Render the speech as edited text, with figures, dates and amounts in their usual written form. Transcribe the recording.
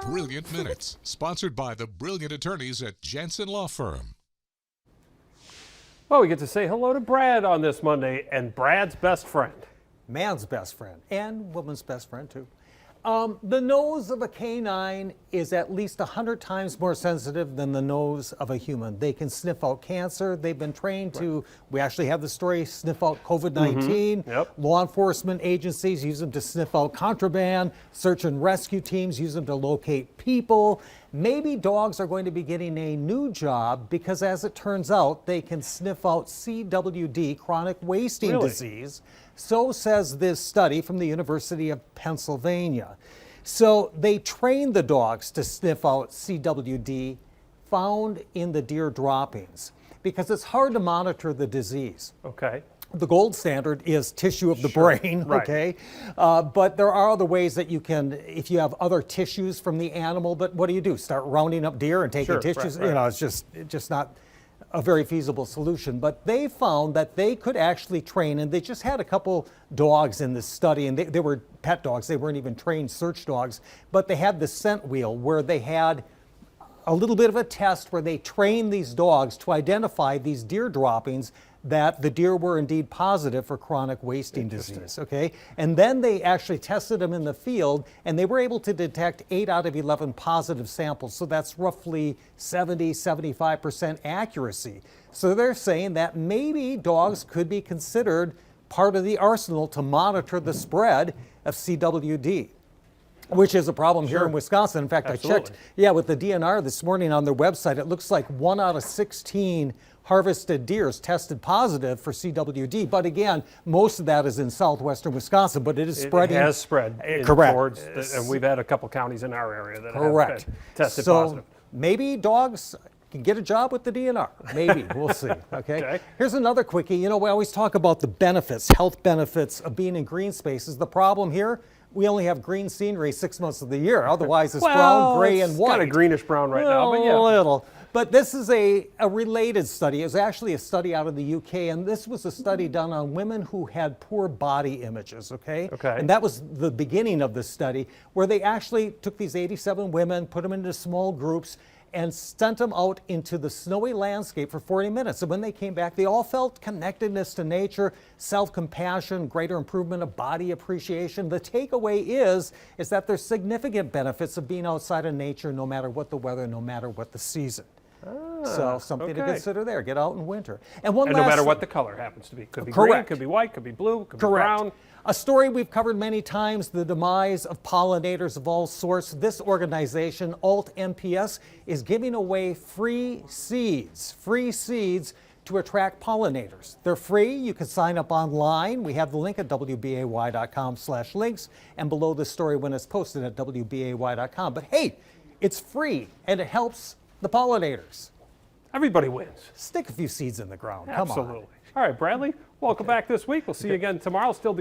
Brilliant Minutes, sponsored by the brilliant attorneys at Jensen Law Firm. Well, we get to say hello to Brad on this Monday, and Brad's best friend. Man's best friend, and woman's best friend too. The nose of a canine is at least 100 times more sensitive than the nose of a human. They can sniff out cancer. They've been trained to, we actually have the story, sniff out COVID-19. Yep. Law enforcement agencies use them to sniff out contraband. Search and rescue teams use them to locate people. Maybe dogs are going to be getting a new job because, as it turns out, they can sniff out CWD, chronic wasting disease. So says this study from the University of Pennsylvania. So they trained the dogs to sniff out CWD found in the deer droppings because it's hard to monitor the disease. Okay. The gold standard is tissue of the brain, right. Okay? But there are other ways that you can, if you have other tissues from the animal, but what do? Start rounding up deer and taking tissues? Right. You know, it's just not a very feasible solution. But they found that they could actually train, and they just had a couple dogs in this study, and they were pet dogs. They weren't even trained search dogs, but they had the scent wheel where they had a little bit of a test where they trained these dogs to identify these deer droppings that the deer were indeed positive for chronic wasting disease, okay? And then they actually tested them in the field, and they were able to detect 8 out of 11 positive samples. So that's roughly 75% accuracy. So they're saying that maybe dogs could be considered part of the arsenal to monitor the spread of CWD, which is a problem here in Wisconsin. In fact, Absolutely. I checked, with the DNR this morning on their website. It looks like 1 out of 16 harvested deers tested positive for CWD. But again, most of that is in southwestern Wisconsin, but it is spreading. It has spread Correct. And we've had a couple counties in our area that Correct. have tested so positive. Maybe dogs can get a job with the DNR. Maybe. We'll see. Okay? Here's another quickie. You know, we always talk about the benefits, health benefits of being in green spaces. The problem here, we only have green scenery 6 months of the year. Otherwise, it's brown, gray, and white. It's kind of greenish brown right now, but yeah. A little. But this is a related study. It was actually a study out of the UK, and this was a study done on women who had poor body images, okay? And that was the beginning of the study, where they actually took these 87 women, put them into small groups, and sent them out into the snowy landscape for 40 minutes. And when they came back, they all felt connectedness to nature, self-compassion, greater improvement of body appreciation. The takeaway is that there's significant benefits of being outside of nature, no matter what the weather, no matter what the season. So something to consider there. Get out in winter. And no matter what the color happens to be. Could be green, could be white, could be blue, could be brown. A story we've covered many times, the demise of pollinators of all sorts. This organization, Alt-MPS, is giving away free seeds to attract pollinators. They're free. You can sign up online. We have the link at wbay.com/links and below the story when it's posted at wbay.com. But hey, it's free and it helps the pollinators. Everybody wins. Stick a few seeds in the ground. Absolutely. Come on. All right, Bradley, welcome back this week. We'll see you again tomorrow. Still